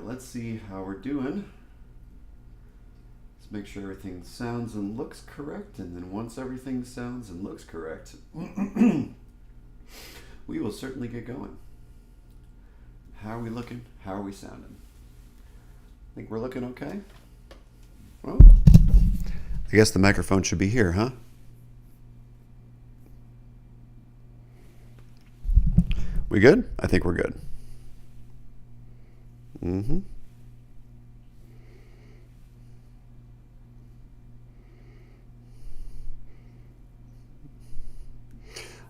let's see how we're doing. Let's make sure everything sounds and looks correct, and then once everything sounds and looks correct, we will certainly get going. How are we looking? How are we sounding? Think we're looking okay? Well, I guess the microphone should be here, huh? We good? I think we're good.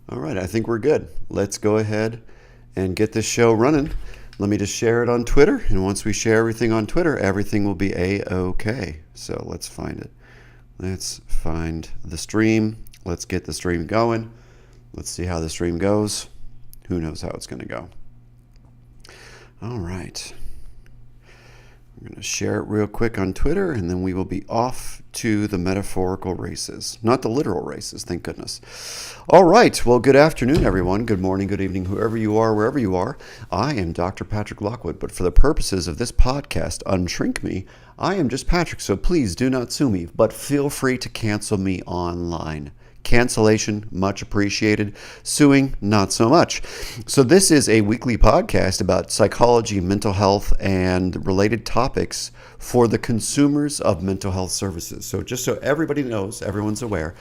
All right, I think we're good. Let's go ahead and get this show running. Let me just share it on Twitter, and once we share everything on Twitter, everything will be A-OK. So let's find it. Let's find the stream. Let's get the stream going. Let's see how the stream goes. Who knows how it's going to go. All right. I'm going to share it real quick on Twitter, and then we will be off to the metaphorical races. Not the literal races, thank goodness. All right. Well, good afternoon, everyone. Good morning, good evening, whoever you are, wherever you are. I am Dr. Patrick Lockwood, but for the purposes of this podcast, UnShrink Me, I am just Patrick, so please do not sue me, but feel free to cancel me online. Cancellation, much appreciated. Suing, not so much. So this is a weekly podcast about psychology, mental health, and related topics for the consumers of mental health services. So just so everybody knows, everyone's aware,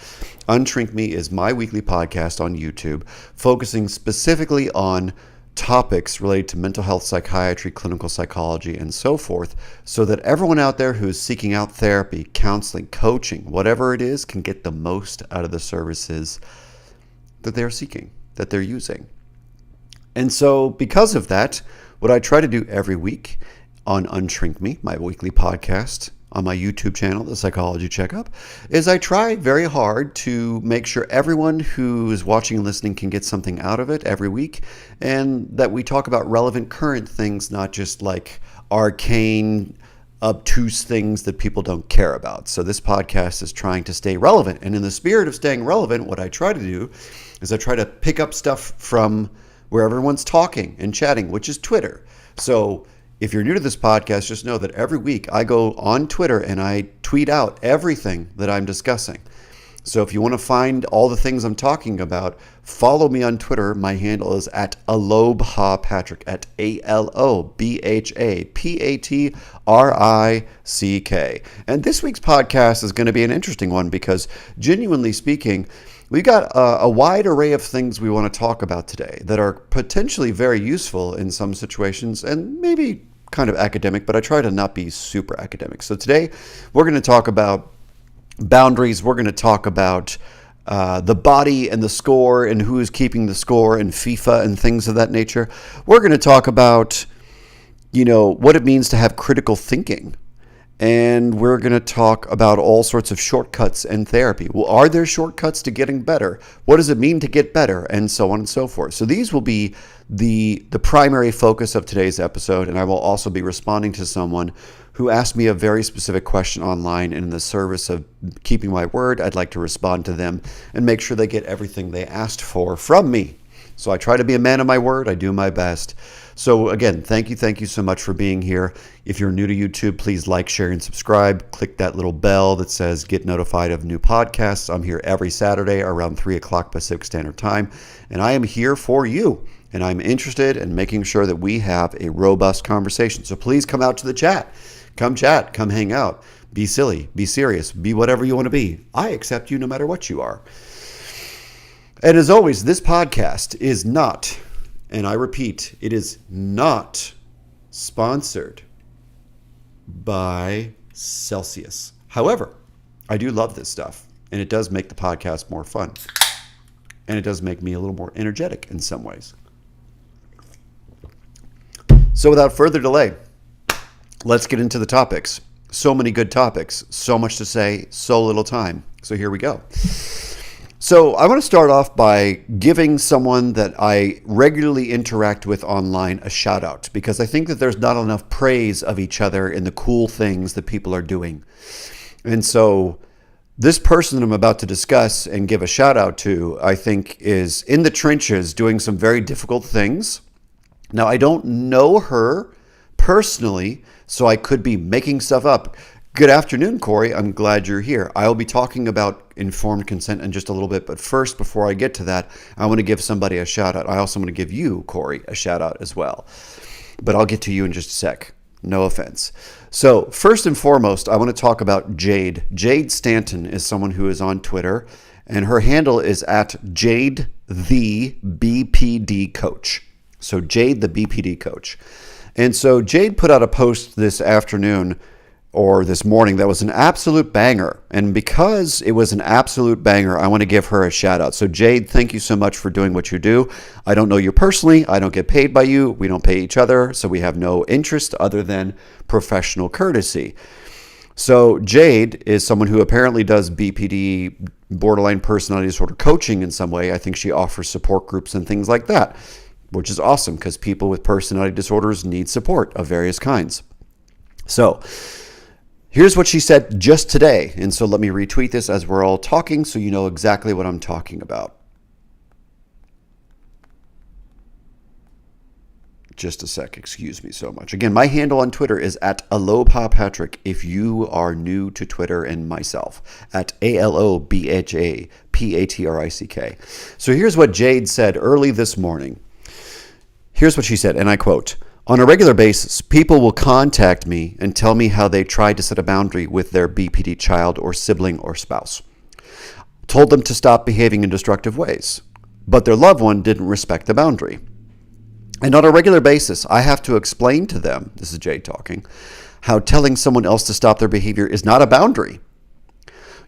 UnShrink Me is my weekly podcast on YouTube, focusing specifically on topics related to mental health, psychiatry, clinical psychology, and so forth, so that everyone out there who's seeking out therapy, counseling, coaching, whatever it is, can get the most out of the services that they're seeking, that they're using. And so because of that, what I try to do every week on UnShrink Me, my weekly podcast, on my YouTube channel, The Psychology Checkup, is I try very hard to make sure everyone who is watching and listening can get something out of it every week, and that we talk about relevant current things, not just like arcane, obtuse things that people don't care about. So this podcast is trying to stay relevant. And in the spirit of staying relevant, what I try to do is I try to pick up stuff from where everyone's talking and chatting, which is Twitter. So if you're new to this podcast, just know that every week I go on Twitter and I tweet out everything that I'm discussing. So if you want to find all the things I'm talking about, follow me on Twitter. My handle is at AlobhaPatrick, at ALOBHAPATRICK. And this week's podcast is going to be an interesting one because, genuinely speaking, we've got a wide array of things we want to talk about today that are potentially very useful in some situations and maybe kind of academic, but I try to not be super academic. So today we're going to talk about boundaries. We're going to talk about the body and the score and who is keeping the score in FIFA and things of that nature. We're going to talk about, what it means to have critical thinking. And we're going to talk about all sorts of shortcuts in therapy. Well, are there shortcuts to getting better? What does it mean to get better? And so on and so forth. So these will be the primary focus of today's episode. And I will also be responding to someone who asked me a very specific question online. And in the service of keeping my word, I'd like to respond to them and make sure they get everything they asked for from me. So I try to be a man of my word. I do my best. So again, thank you so much for being here. If you're new to YouTube, please like, share, and subscribe. Click that little bell that says get notified of new podcasts. I'm here every Saturday around 3 o'clock Pacific Standard Time, and I am here for you. And I'm interested in making sure that we have a robust conversation. So please come out to the chat. Come chat, come hang out. Be silly, be serious, be whatever you want to be. I accept you no matter what you are. And as always, this podcast is not, and I repeat, it is not sponsored by Celsius. However, I do love this stuff, and it does make the podcast more fun. And it does make me a little more energetic in some ways. So without further delay, let's get into the topics. So many good topics, so much to say, so little time. So here we go. So I want to start off by giving someone that I regularly interact with online a shout out, because I think that there's not enough praise of each other in the cool things that people are doing. And so this person I'm about to discuss and give a shout out to, I think, is in the trenches doing some very difficult things. Now, I don't know her personally, so I could be making stuff up. Good afternoon, Corey. I'm glad you're here. I'll be talking about informed consent in just a little bit, but first, before I get to that, I want to give somebody a shout out. I also want to give you, Corey, a shout out as well. But I'll get to you in just a sec. No offense. So first and foremost, I want to talk about Jade. Jade Stanton is someone who is on Twitter, and her handle is at Jade the BPD Coach. So Jade the BPD Coach. And so Jade put out a post this afternoon or this morning that was an absolute banger. And because it was an absolute banger, I want to give her a shout out. So Jade, thank you so much for doing what you do. I don't know you personally. I don't get paid by you. We don't pay each other. So we have no interest other than professional courtesy. So Jade is someone who apparently does BPD, borderline personality disorder coaching in some way. I think she offers support groups and things like that, which is awesome because people with personality disorders need support of various kinds. So here's what she said just today. And so let me retweet this as we're all talking so you know exactly what I'm talking about. Just a sec. Excuse me so much. Again, my handle on Twitter is at AlopaPatrick if you are new to Twitter, and myself at ALOBHAPATRICK. So here's what Jade said early this morning. Here's what she said, and I quote, "On a regular basis, people will contact me and tell me how they tried to set a boundary with their BPD child or sibling or spouse. Told them to stop behaving in destructive ways, but their loved one didn't respect the boundary. And on a regular basis, I have to explain to them," this is Jade talking, "how telling someone else to stop their behavior is not a boundary.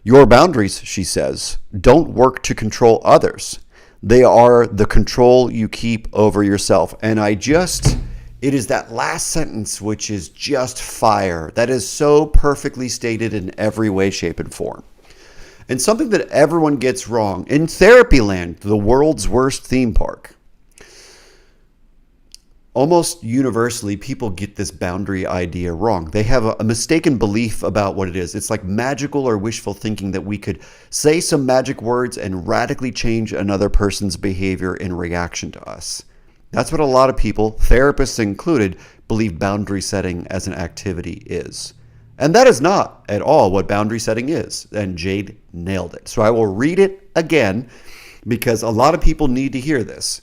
Your boundaries," she says, "don't work to control others. They are the control you keep over yourself." And it is that last sentence which is just fire. That is so perfectly stated in every way, shape, and form. And something that everyone gets wrong. In therapy land, the world's worst theme park, almost universally, people get this boundary idea wrong. They have a mistaken belief about what it is. It's like magical or wishful thinking that we could say some magic words and radically change another person's behavior in reaction to us. That's what a lot of people, therapists included, believe boundary setting as an activity is. And that is not at all what boundary setting is. And Jade nailed it. So I will read it again because a lot of people need to hear this.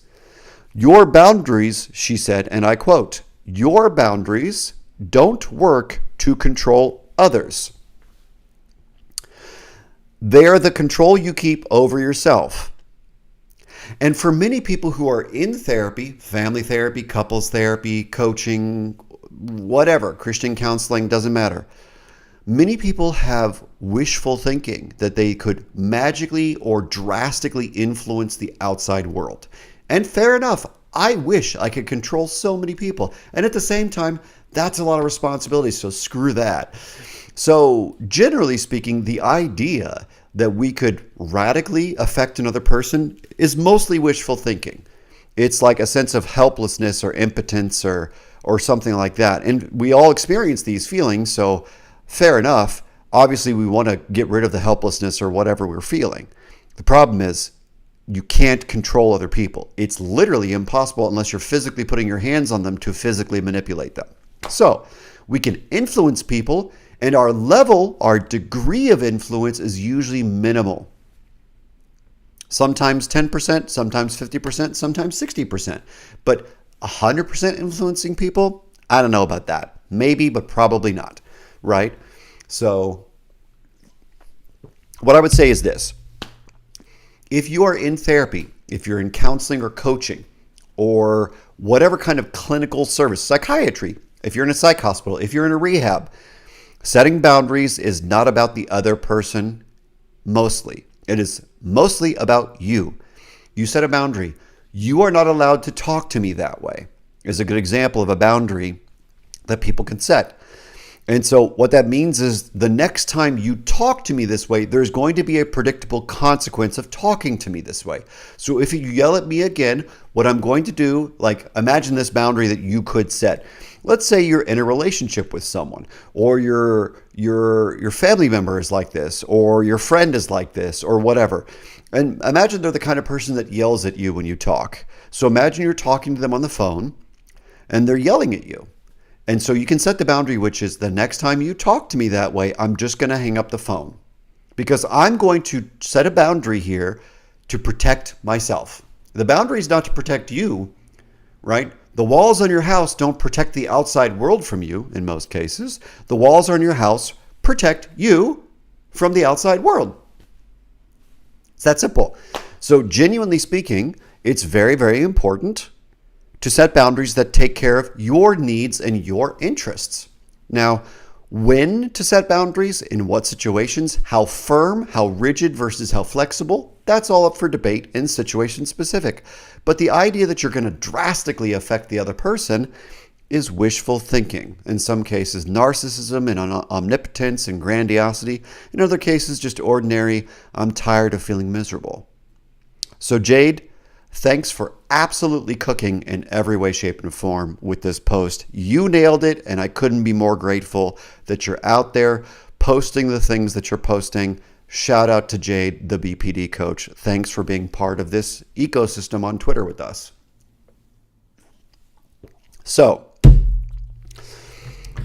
Your boundaries, she said, and I quote, "Your boundaries don't work to control others. They are the control you keep over yourself." And for many people who are in therapy, family therapy, couples therapy, coaching, whatever, Christian counseling, doesn't matter. Many people have wishful thinking that they could magically or drastically influence the outside world. And fair enough, I wish I could control so many people. And at the same time, that's a lot of responsibility, so screw that. So generally speaking, the idea that we could radically affect another person is mostly wishful thinking. It's like a sense of helplessness or impotence or something like that. And we all experience these feelings, so fair enough. Obviously, we want to get rid of the helplessness or whatever we're feeling. The problem is, you can't control other people. It's literally impossible unless you're physically putting your hands on them to physically manipulate them. So we can influence people, and our degree of influence is usually minimal. Sometimes 10%, sometimes 50%, sometimes 60%. But 100% influencing people, I don't know about that. Maybe, but probably not, right? So what I would say is this. If you are in therapy, if you're in counseling or coaching, or whatever kind of clinical service, psychiatry, if you're in a psych hospital, if you're in a rehab, setting boundaries is not about the other person mostly. It is mostly about you. You set a boundary. You are not allowed to talk to me that way is a good example of a boundary that people can set. And so what that means is the next time you talk to me this way, there's going to be a predictable consequence of talking to me this way. So if you yell at me again, what I'm going to do, like imagine this boundary that you could set. Let's say you're in a relationship with someone, or your family member is like this, or your friend is like this, or whatever. And imagine they're the kind of person that yells at you when you talk. So imagine you're talking to them on the phone and they're yelling at you. And so you can set the boundary, which is the next time you talk to me that way, I'm just going to hang up the phone because I'm going to set a boundary here to protect myself. The boundary is not to protect you, right? The walls on your house don't protect the outside world from you in most cases. The walls on your house protect you from the outside world. It's that simple. So genuinely speaking, it's very, very important to set boundaries that take care of your needs and your interests. Now, when to set boundaries, in what situations, how firm, how rigid versus how flexible, that's all up for debate and situation specific. But the idea that you're going to drastically affect the other person is wishful thinking. In some cases, narcissism and omnipotence and grandiosity. In other cases, just ordinary, I'm tired of feeling miserable. So Jade, thanks for absolutely cooking in every way, shape, and form with this post. You nailed it, and I couldn't be more grateful that you're out there posting the things that you're posting. Shout out to Jade, the BPD coach. Thanks for being part of this ecosystem on Twitter with us. So,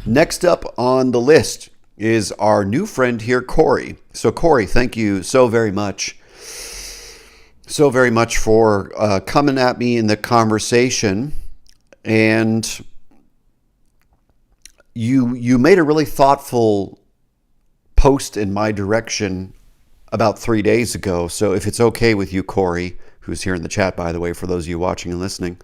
next up on the list is our new friend here, Corey. So, Corey, thank you so very much for coming at me in the conversation. And you made a really thoughtful post in my direction about 3 days ago. So if it's okay with you, Corey, who's here in the chat, by the way, for those of you watching and listening,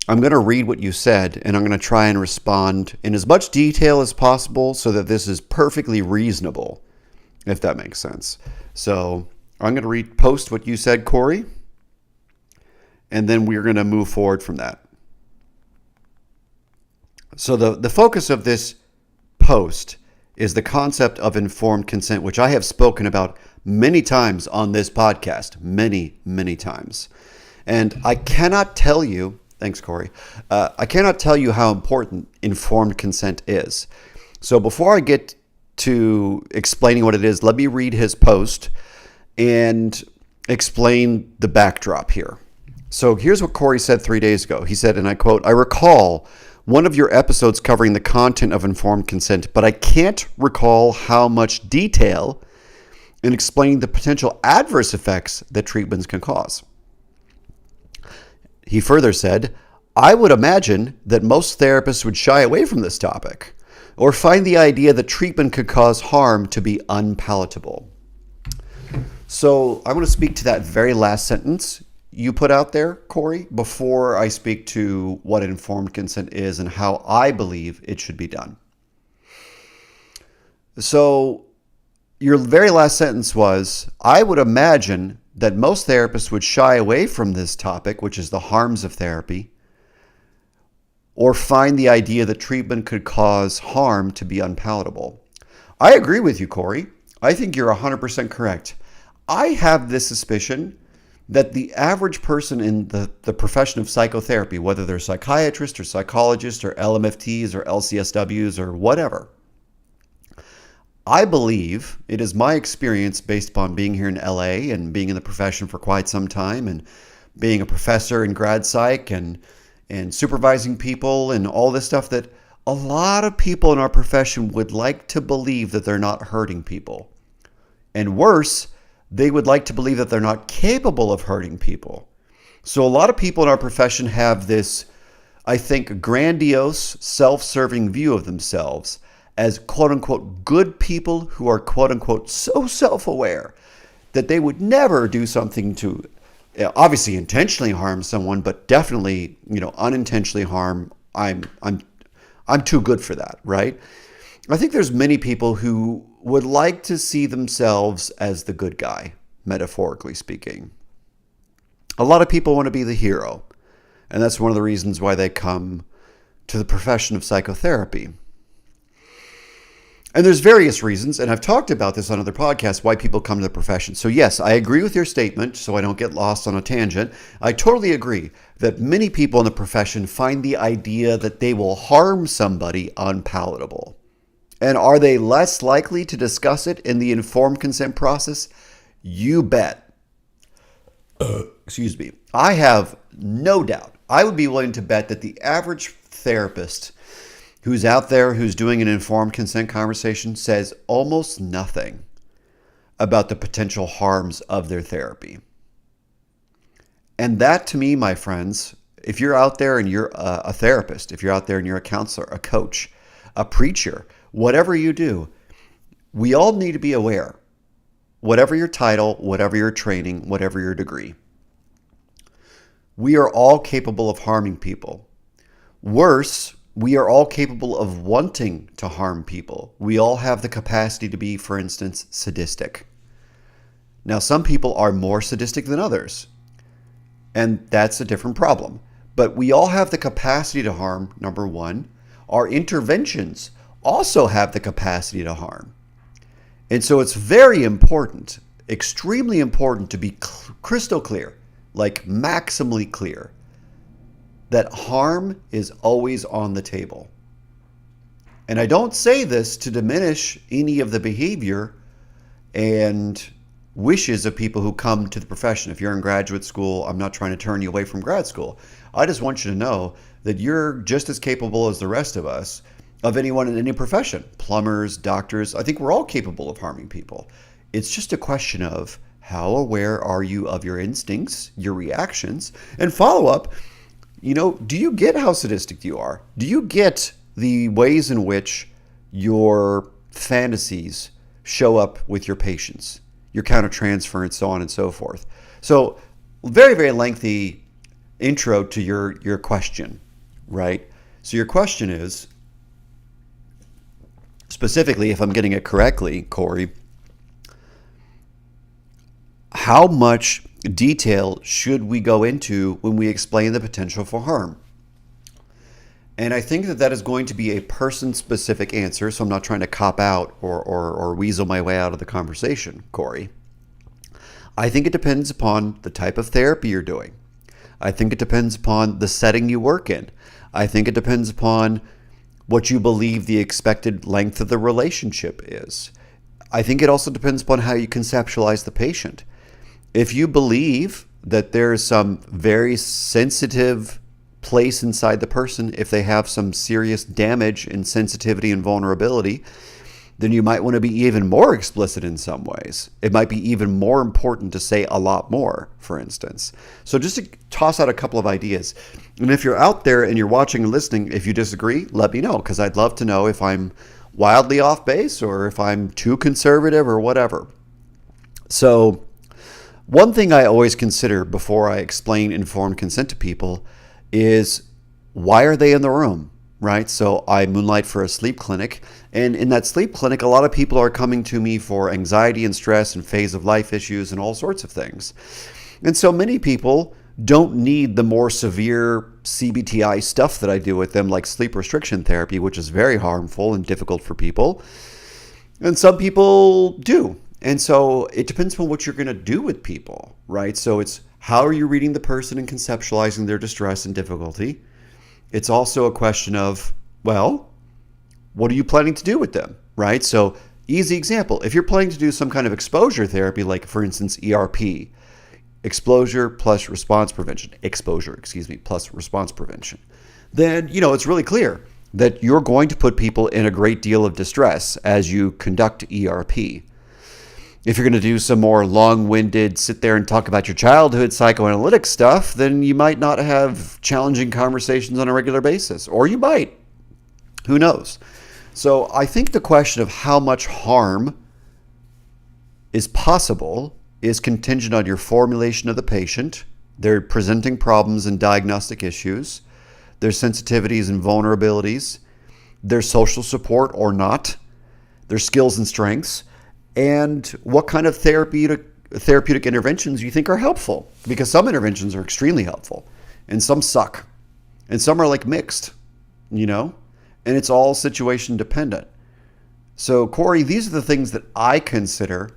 I'm going to read what you said, and I'm going to try and respond in as much detail as possible so that this is perfectly reasonable, if that makes sense. So I'm going to post what you said, Corey, and then we're going to move forward from that. So the focus of this post is the concept of informed consent, which I have spoken about many times on this podcast, many, many times. And I cannot tell you, thanks, Corey, I cannot tell you how important informed consent is. So before I get to explaining what it is, let me read his post and explain the backdrop here. So here's what Corey said 3 days ago. He said, and I quote, "I recall one of your episodes covering the content of informed consent, but I can't recall how much detail in explaining the potential adverse effects that treatments can cause." He further said, "I would imagine that most therapists would shy away from this topic or find the idea that treatment could cause harm to be unpalatable." So I want to speak to that very last sentence you put out there, Corey, before I speak to what informed consent is and how I believe it should be done. So your very last sentence was, "I would imagine that most therapists would shy away from this topic, which is the harms of therapy, or find the idea that treatment could cause harm to be unpalatable." I agree with you, Corey. I think you're 100% correct. I have this suspicion that the average person in the profession of psychotherapy, whether they're psychiatrists or psychologists or LMFTs or LCSWs or whatever, I believe, it is my experience based upon being here in LA and being in the profession for quite some time and being a professor in grad psych and supervising people and all this stuff, that a lot of people in our profession would like to believe that they're not hurting people. And worse, they would like to believe that they're not capable of hurting people. So a lot of people in our profession have this, I think, grandiose, self-serving view of themselves as quote-unquote good people who are quote-unquote so self-aware that they would never do something to obviously intentionally harm someone, but definitely, unintentionally harm. I'm too good for that, right? I think there's many people who would like to see themselves as the good guy, metaphorically speaking. A lot of people want to be the hero, and that's one of the reasons why they come to the profession of psychotherapy. And there's various reasons, and I've talked about this on other podcasts, why people come to the profession. So yes, I agree with your statement, so I don't get lost on a tangent. I totally agree that many people in the profession find the idea that they will harm somebody unpalatable. And are they less likely to discuss it in the informed consent process? You bet. Excuse me. I have no doubt. I would be willing to bet that the average therapist who's out there who's doing an informed consent conversation says almost nothing about the potential harms of their therapy. And that, to me, my friends, if you're out there and you're a therapist, if you're out there and you're a counselor, a coach, a preacher, whatever you do, we all need to be aware, whatever your title, whatever your training, whatever your degree, we are all capable of harming people. Worse, we are all capable of wanting to harm people. We all have the capacity to be, for instance, sadistic. Now, some people are more sadistic than others, and that's a different problem. But we all have the capacity to harm, number one. Our interventions also have the capacity to harm. And so it's very important, extremely important to be crystal clear, like maximally clear, that harm is always on the table. And I don't say this to diminish any of the behavior and wishes of people who come to the profession. If you're in graduate school, I'm not trying to turn you away from grad school. I just want you to know that you're just as capable as the rest of us, of anyone in any profession. Plumbers, doctors, I think we're all capable of harming people. It's just a question of how aware are you of your instincts, your reactions, and follow up. Do you get how sadistic you are? Do you get the ways in which your fantasies show up with your patients, your countertransfer, and so on and so forth? So very, very lengthy intro to your question, right? So your question is, specifically, if I'm getting it correctly, Corey, how much detail should we go into when we explain the potential for harm? And I think that is going to be a person-specific answer, so I'm not trying to cop out or weasel my way out of the conversation, Corey. I think it depends upon the type of therapy you're doing. I think it depends upon the setting you work in. I think it depends upon what you believe the expected length of the relationship is. I think it also depends upon how you conceptualize the patient. If you believe that there's some very sensitive place inside the person, if they have some serious damage in sensitivity and vulnerability, then you might want to be even more explicit in some ways. It might be even more important to say a lot more, for instance. So just to toss out a couple of ideas. And if you're out there and you're watching and listening, if you disagree, let me know, because I'd love to know if I'm wildly off base or if I'm too conservative or whatever. So one thing I always consider before I explain informed consent to people is, why are they in the room, right? So I moonlight for a sleep clinic, and in that sleep clinic, a lot of people are coming to me for anxiety and stress and phase of life issues and all sorts of things. And so many people don't need the more severe CBTI stuff that I do with them, like sleep restriction therapy, which is very harmful and difficult for people. And some people do. And so it depends on what you're going to do with people, right? So it's, how are you reading the person and conceptualizing their distress and difficulty? It's also a question of, well, what are you planning to do with them, right? So easy example, if you're planning to do some kind of exposure therapy, like for instance, ERP, exposure plus response prevention, plus response prevention, then, it's really clear that you're going to put people in a great deal of distress as you conduct ERP. If you're going to do some more long-winded, sit there and talk about your childhood psychoanalytic stuff, then you might not have challenging conversations on a regular basis. Or you might. Who knows? So I think the question of how much harm is possible is contingent on your formulation of the patient, their presenting problems and diagnostic issues, their sensitivities and vulnerabilities, their social support or not, their skills and strengths, and what kind of therapeutic interventions you think are helpful. Because some interventions are extremely helpful, and some suck, and some are like mixed, and it's all situation dependent. So, Corey, these are the things that I consider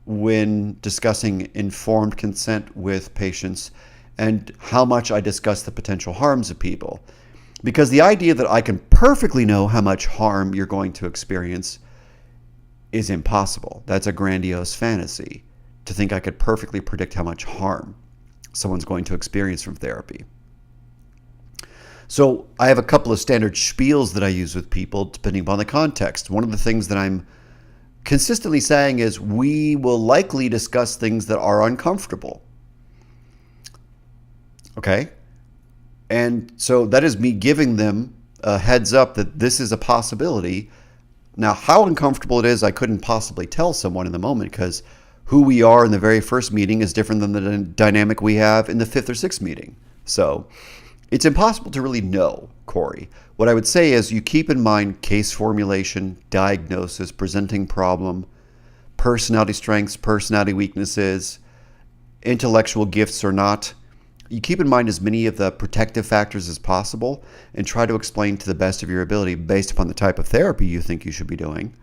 when discussing informed consent with patients and how much I discuss the potential harms of people. Because the idea that I can perfectly know how much harm you're going to experience is impossible. That's a grandiose fantasy, to think I could perfectly predict how much harm someone's going to experience from therapy. So I have a couple of standard spiels that I use with people depending upon the context. One of the things that I'm consistently saying is we will likely discuss things that are uncomfortable. Okay? And so that is me giving them a heads up that this is a possibility. Now, how uncomfortable it is, I couldn't possibly tell someone in the moment because who we are in the very first meeting is different than the dynamic we have in the fifth or sixth meeting. So it's impossible to really know, Corey. What I would say is you keep in mind case formulation, diagnosis, presenting problem, personality strengths, personality weaknesses, intellectual gifts or not. You keep in mind as many of the protective factors as possible and try to explain to the best of your ability based upon the type of therapy you think you should be doing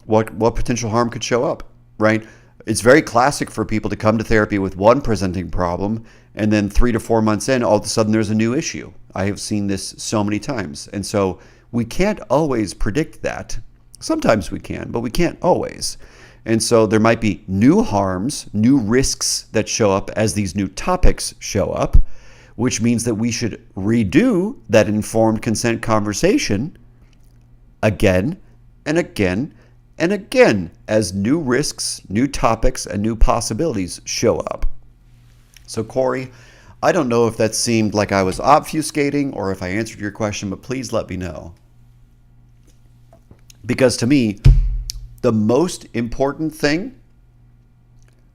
what potential harm could show up, right? It's very classic for people to come to therapy with one presenting problem and then 3 to 4 months in, all of a sudden there's a new issue. I have seen this so many times. And so we can't always predict that. Sometimes we can, but we can't always. And so there might be new harms, new risks that show up as these new topics show up, which means that we should redo that informed consent conversation again and again and again as new risks, new topics, and new possibilities show up. So Corey, I don't know if that seemed like I was obfuscating or if I answered your question, but please let me know. Because to me, the most important thing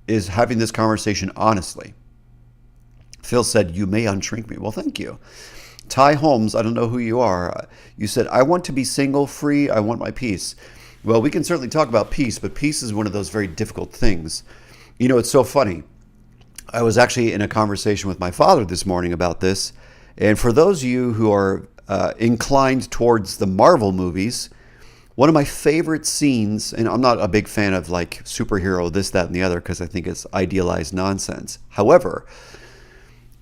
is having this conversation honestly. Phil said, you may unshrink me. Well, thank you. Ty Holmes, I don't know who you are. You said, I want to be single, free. I want my peace. Well, we can certainly talk about peace, but peace is one of those very difficult things. You know, it's so funny. I was actually in a conversation with my father this morning about this. And for those of you who are inclined towards the Marvel movies, one of my favorite scenes, and I'm not a big fan of like superhero, this, that, and the other, because I think it's idealized nonsense. However,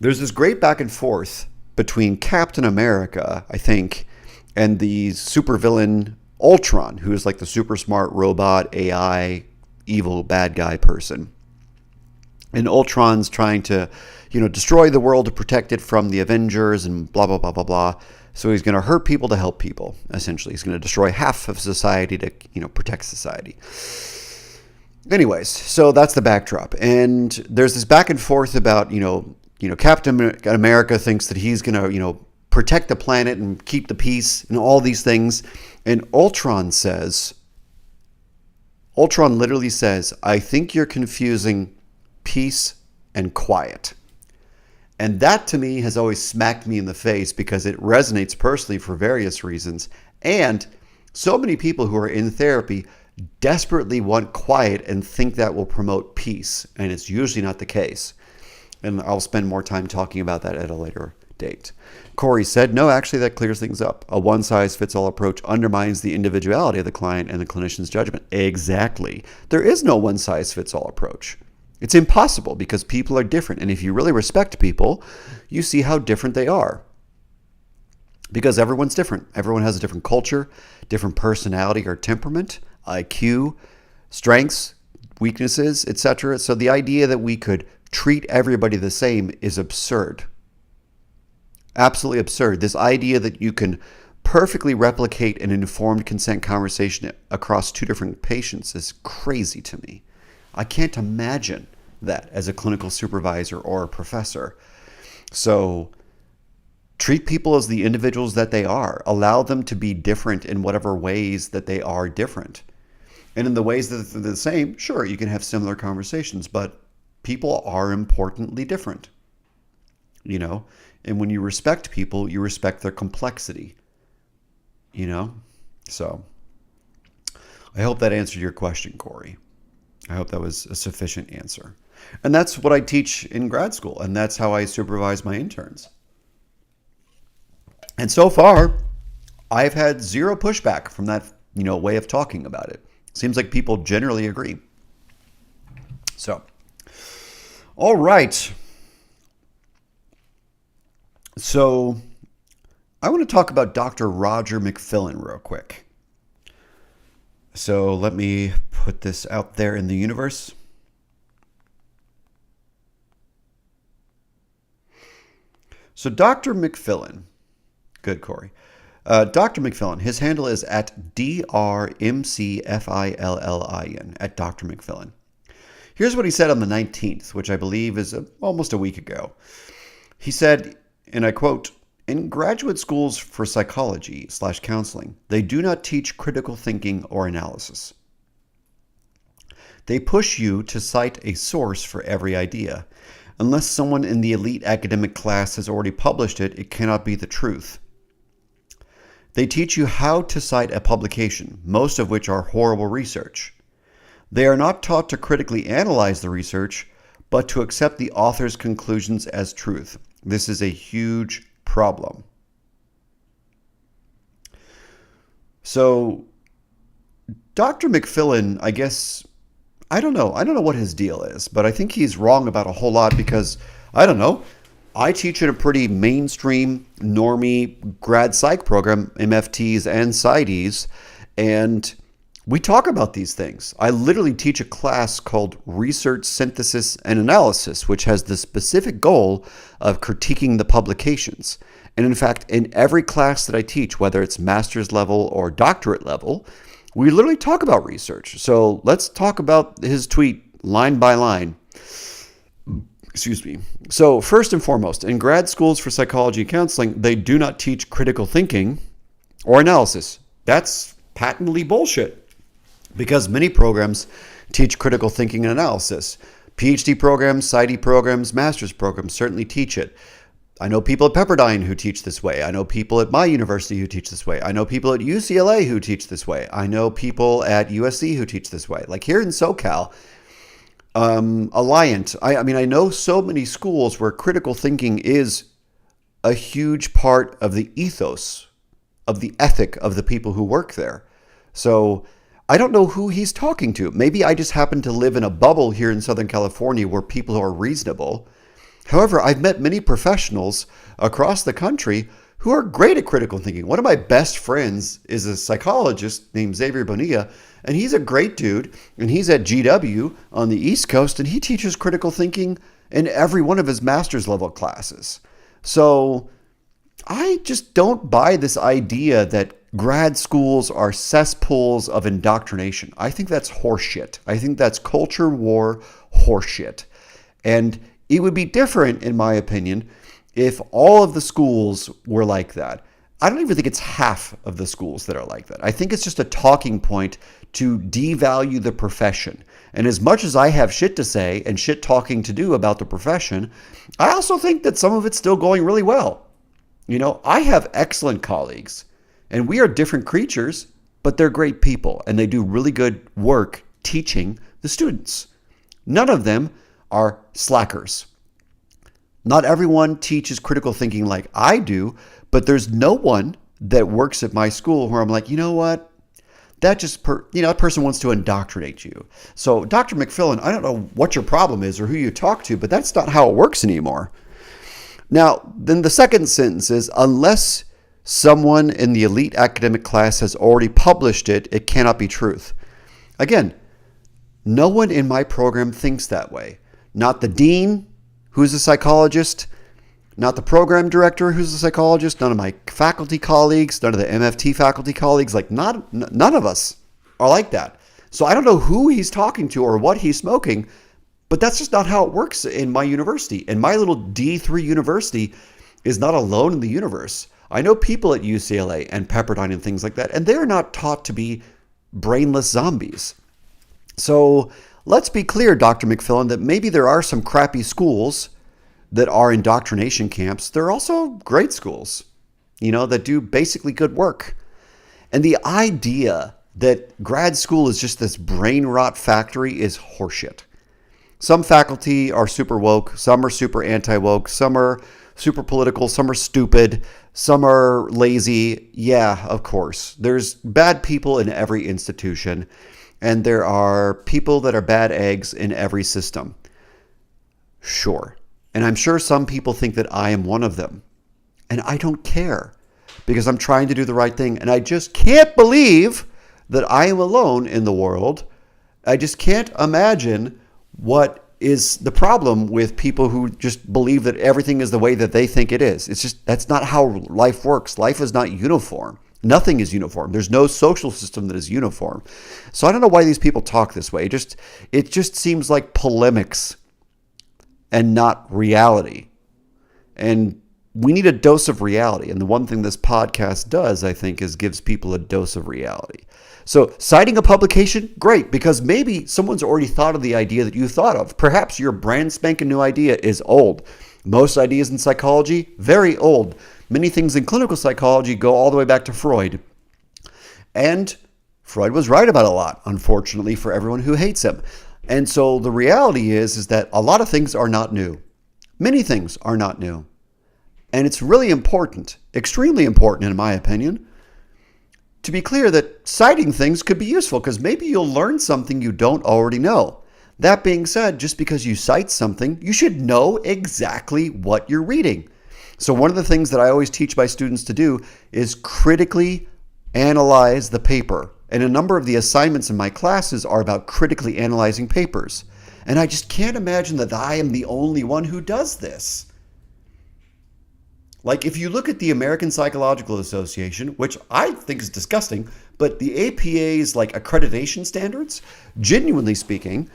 there's this great back and forth between Captain America, I think, and the supervillain Ultron, who is like the super smart robot, AI, evil bad guy person. And Ultron's trying to, destroy the world to protect it from the Avengers and blah, blah, blah, blah, blah. So he's going to hurt people to help people, essentially. He's going to destroy half of society to, protect society. Anyways, so that's the backdrop. And there's this back and forth about, Captain America thinks that he's going to, protect the planet and keep the peace and all these things. And Ultron literally says, I think you're confusing peace and quiet. And that to me has always smacked me in the face because it resonates personally for various reasons. And so many people who are in therapy desperately want quiet and think that will promote peace. And it's usually not the case. And I'll spend more time talking about that at a later date. Corey said, no, actually that clears things up. A one-size-fits-all approach undermines the individuality of the client and the clinician's judgment. Exactly. There is no one-size-fits-all approach. It's impossible because people are different. And if you really respect people, you see how different they are. Because everyone's different. Everyone has a different culture, different personality or temperament, IQ, strengths, weaknesses, etc. So the idea that we could treat everybody the same is absurd. Absolutely absurd. This idea that you can perfectly replicate an informed consent conversation across two different patients is crazy to me. I can't imagine that as a clinical supervisor or a professor. So treat people as the individuals that they are. Allow them to be different in whatever ways that they are different. And in the ways that they're the same, sure, you can have similar conversations, but people are importantly different. And when you respect people, you respect their complexity. So I hope that answered your question, Corey. I hope that was a sufficient answer. And that's what I teach in grad school, and that's how I supervise my interns. And so far, I've had zero pushback from that, way of talking about it. Seems like people generally agree. So, all right. So, I want to talk about Dr. Roger McFillin real quick. So let me put this out there in the universe. So Dr. McFillin, good Corey. Dr. McFillin, his handle is at DRMCFILLIN, at Dr. McFillin. Here's what he said on the 19th, which I believe is almost a week ago. He said, and I quote, "In graduate schools for psychology/counseling, they do not teach critical thinking or analysis. They push you to cite a source for every idea. Unless someone in the elite academic class has already published it, it cannot be the truth. They teach you how to cite a publication, most of which are horrible research. They are not taught to critically analyze the research, but to accept the author's conclusions as truth. This is a huge problem." So, Dr. McFillin, I guess, I don't know what his deal is, but I think he's wrong about a whole lot because, I don't know, I teach in a pretty mainstream, normie grad psych program, MFTs and PsyDs, and we talk about these things. I literally teach a class called Research Synthesis and Analysis, which has the specific goal of critiquing the publications. And in fact, in every class that I teach, whether it's master's level or doctorate level, we literally talk about research. So let's talk about his tweet line by line. Excuse me. So first and foremost, in grad schools for psychology and counseling, they do not teach critical thinking or analysis. That's patently bullshit because many programs teach critical thinking and analysis. PhD programs, PsyD programs, master's programs certainly teach it. I know people at Pepperdine who teach this way. I know people at my university who teach this way. I know people at UCLA who teach this way. I know people at USC who teach this way. Like here in SoCal, Alliant, I know so many schools where critical thinking is a huge part of the ethos, of the ethic of the people who work there. So I don't know who he's talking to. Maybe I just happen to live in a bubble here in Southern California where people are reasonable. However, I've met many professionals across the country who are great at critical thinking. One of my best friends is a psychologist named Xavier Bonilla, and he's a great dude, and he's at GW on the East Coast, and he teaches critical thinking in every one of his master's level classes. So I just don't buy this idea that grad schools are cesspools of indoctrination. I think that's horseshit. I think that's culture war horseshit. And it would be different, in my opinion, if all of the schools were like that. I don't even think it's half of the schools that are like that. I think it's just a talking point to devalue the profession. And as much as I have shit to say and shit talking to do about the profession, I also think that some of it's still going really well. You know, I have excellent colleagues, and we are different creatures, but they're great people, and they do really good work teaching the students. None of them are slackers. Not everyone teaches critical thinking like I do, but there's no one that works at my school where I'm like, you know what? That person wants to indoctrinate you. So Dr. McFillin, I don't know what your problem is or who you talk to, but that's not how it works anymore. Now, then the second sentence is, unless someone in the elite academic class has already published it, it cannot be truth. Again, no one in my program thinks that way. Not the dean, who's a psychologist, not the program director, who's a psychologist, none of my faculty colleagues, none of the MFT faculty colleagues, none of us are like that. So I don't know who he's talking to or what he's smoking, but that's just not how it works in my university. And my little D3 university is not alone in the universe. I know people at UCLA and Pepperdine and things like that, and they're not taught to be brainless zombies. So let's be clear, Dr. McFillin, that maybe there are some crappy schools that are indoctrination camps. There are also great schools, that do basically good work. And the idea that grad school is just this brain rot factory is horseshit. Some faculty are super woke, some are super anti-woke, some are super political, some are stupid, some are lazy. Yeah, of course. There's bad people in every institution, and there are people that are bad eggs in every system. Sure. And I'm sure some people think that I am one of them. And I don't care because I'm trying to do the right thing. And I just can't believe that I am alone in the world. I just can't imagine what is the problem with people who just believe that everything is the way that they think it is. It's just, that's not how life works. Life is not uniform. Nothing is uniform. There's no social system that is uniform. So I don't know why these people talk this way. It just seems like polemics and not reality. And we need a dose of reality. And the one thing this podcast does, I think, is gives people a dose of reality. So citing a publication, great, because maybe someone's already thought of the idea that you thought of. Perhaps your brand spanking new idea is old. Most ideas in psychology, very old. Many things in clinical psychology go all the way back to Freud. And Freud was right about a lot, unfortunately, for everyone who hates him. And so the reality is that a lot of things are not new. Many things are not new. And it's really important, extremely important in my opinion, to be clear that citing things could be useful because maybe you'll learn something you don't already know. That being said, just because you cite something, you should know exactly what you're reading. So one of the things that I always teach my students to do is critically analyze the paper. And a number of the assignments in my classes are about critically analyzing papers. And I just can't imagine that I am the only one who does this. Like if you look at the American Psychological Association, which I think is disgusting, but the APA's like accreditation standards, genuinely speaking,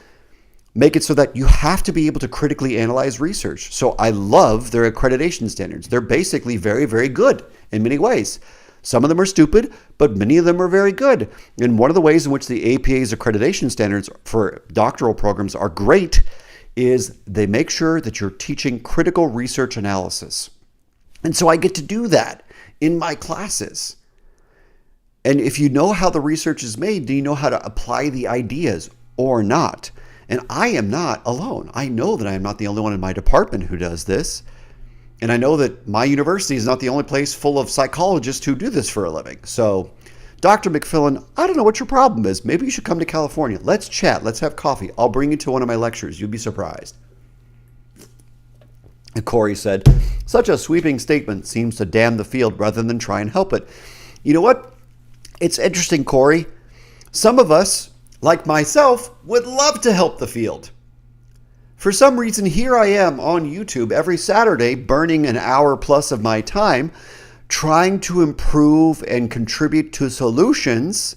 make it so that you have to be able to critically analyze research. So I love their accreditation standards. They're basically very, very good in many ways. Some of them are stupid, but many of them are very good. And one of the ways in which the APA's accreditation standards for doctoral programs are great is they make sure that you're teaching critical research analysis. And so I get to do that in my classes. And if you know how the research is made, do you know how to apply the ideas or not? And I am not alone. I know that I am not the only one in my department who does this. And I know that my university is not the only place full of psychologists who do this for a living. So, Dr. McFillin, I don't know what your problem is. Maybe you should come to California. Let's chat. Let's have coffee. I'll bring you to one of my lectures. You'll be surprised. And Corey said, such a sweeping statement seems to damn the field rather than try and help it. You know what? It's interesting, Corey. Some of us, like myself, would love to help the field. For some reason, here I am on YouTube every Saturday, burning an hour plus of my time, trying to improve and contribute to solutions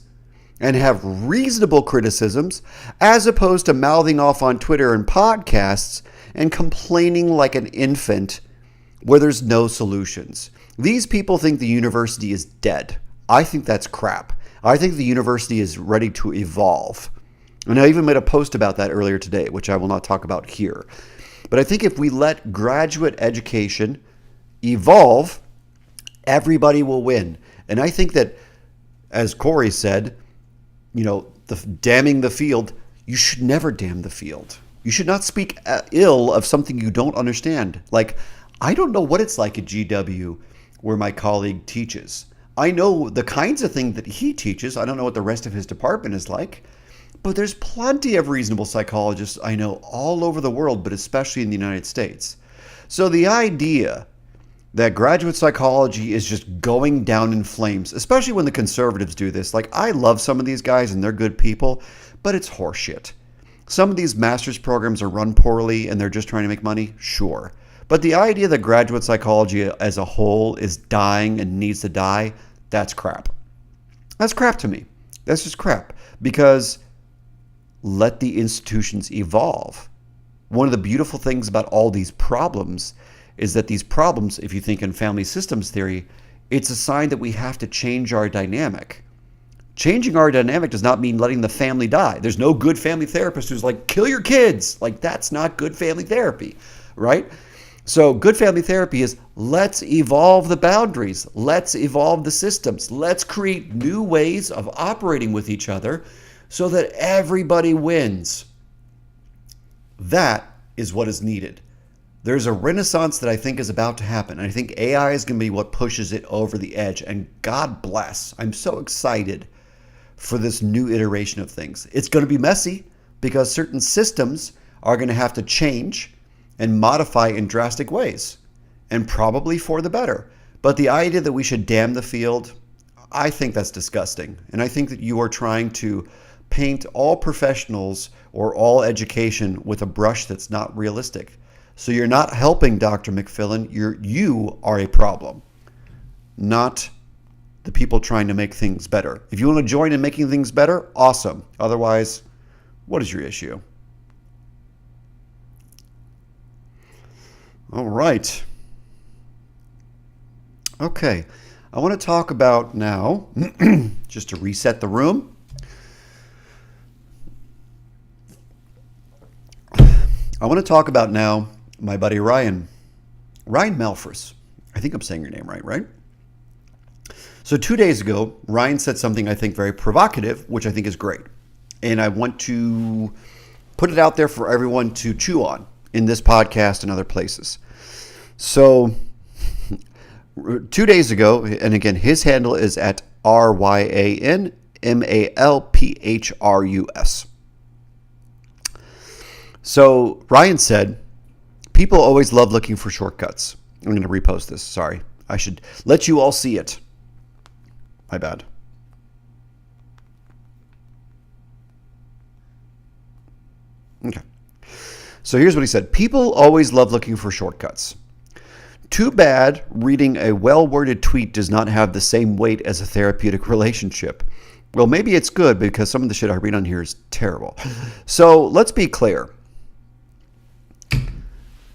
and have reasonable criticisms, as opposed to mouthing off on Twitter and podcasts and complaining like an infant where there's no solutions. These people think the university is dead. I think that's crap. I think the university is ready to evolve. And I even made a post about that earlier today, which I will not talk about here. But I think if we let graduate education evolve, everybody will win. And I think that, as Corey said, damning the field, you should never damn the field. You should not speak ill of something you don't understand. Like, I don't know what it's like at GW where my colleague teaches. I know the kinds of things that he teaches. I don't know what the rest of his department is like. But there's plenty of reasonable psychologists I know all over the world, but especially in the United States. So the idea that graduate psychology is just going down in flames, especially when the conservatives do this. Like, I love some of these guys and they're good people, but it's horseshit. Some of these master's programs are run poorly and they're just trying to make money, sure. But the idea that graduate psychology as a whole is dying and needs to die, that's crap. That's crap to me. That's just crap. Because let the institutions evolve. One of the beautiful things about all these problems is that these problems, if you think in family systems theory, it's a sign that we have to change our dynamic. Changing our dynamic does not mean letting the family die. There's no good family therapist who's like, kill your kids. Like, that's not good family therapy, right? So good family therapy is, let's evolve the boundaries. Let's evolve the systems. Let's create new ways of operating with each other so that everybody wins. That is what is needed. There's a renaissance that I think is about to happen. And I think AI is going to be what pushes it over the edge. And God bless. I'm so excited for this new iteration of things. It's going to be messy because certain systems are going to have to change and modify in drastic ways, and probably for the better. But the idea that we should damn the field, I think that's disgusting. And I think that you are trying to paint all professionals or all education with a brush that's not realistic. So you're not helping Dr. McFillin. You are a problem, not the people trying to make things better. If you want to join in making things better, awesome. Otherwise, what is your issue? All right. Okay. I want to talk about now, just to reset the room, I want to talk about now my buddy Ryan Malphurs. I think I'm saying your name right? So 2 days ago, Ryan said something I think very provocative, which I think is great. And I want to put it out there for everyone to chew on in this podcast and other places. So 2 days ago, and again, his handle is at RyanMalphurs. So Ryan said, people always love looking for shortcuts. I'm going to repost this. Sorry. I should let you all see it. My bad. Okay. So here's what he said. People always love looking for shortcuts. Too bad reading a well-worded tweet does not have the same weight as a therapeutic relationship. Well, maybe it's good because some of the shit I read on here is terrible. So let's be clear.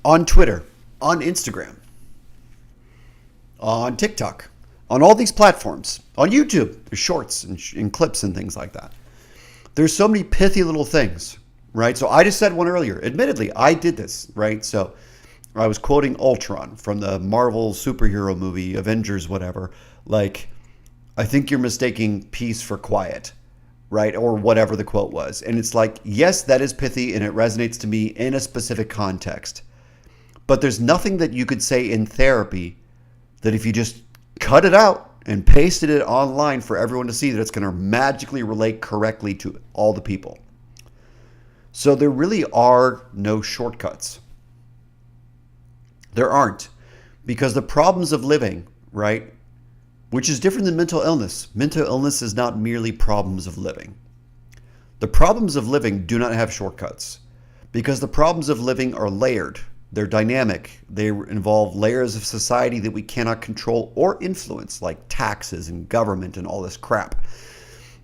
On Twitter, on Instagram, on TikTok, on all these platforms, on YouTube, there's shorts and clips and things like that. There's so many pithy little things, right? So I just said one earlier. Admittedly, I did this, right? So I was quoting Ultron from the Marvel superhero movie, Avengers, whatever. Like, I think you're mistaking peace for quiet, right? Or whatever the quote was. And it's like, yes, that is pithy and it resonates to me in a specific context. But there's nothing that you could say in therapy that if you just cut it out and pasted it online for everyone to see, that it's going to magically relate correctly to all the people. So there really are no shortcuts. There aren't. Because the problems of living, right, which is different than mental illness. Mental illness is not merely problems of living. The problems of living do not have shortcuts because the problems of living are layered. They're dynamic. They involve layers of society that we cannot control or influence, like taxes and government and all this crap.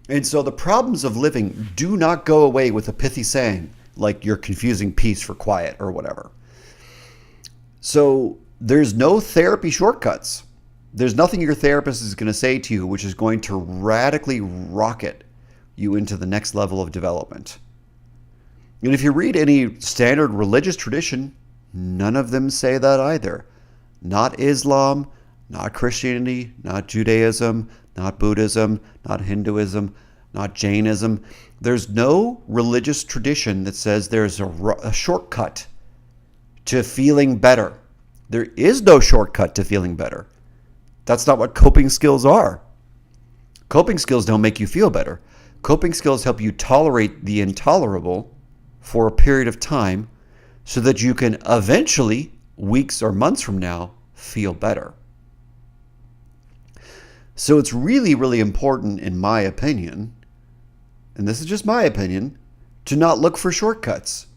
And so the problems of living do not go away with a pithy saying, like you're confusing peace for quiet or whatever. So there's no therapy shortcuts. There's nothing your therapist is going to say to you which is going to radically rocket you into the next level of development. And if you read any standard religious tradition, none of them say that either. Not Islam, not Christianity, not Judaism, not Buddhism, not Hinduism, not Jainism. There's no religious tradition that says there's a shortcut to feeling better. There is no shortcut to feeling better. That's not what coping skills are. Coping skills don't make you feel better. Coping skills help you tolerate the intolerable for a period of time so that you can eventually, weeks or months from now, feel better. So it's really, really important, in my opinion, and this is just my opinion, to not look for shortcuts.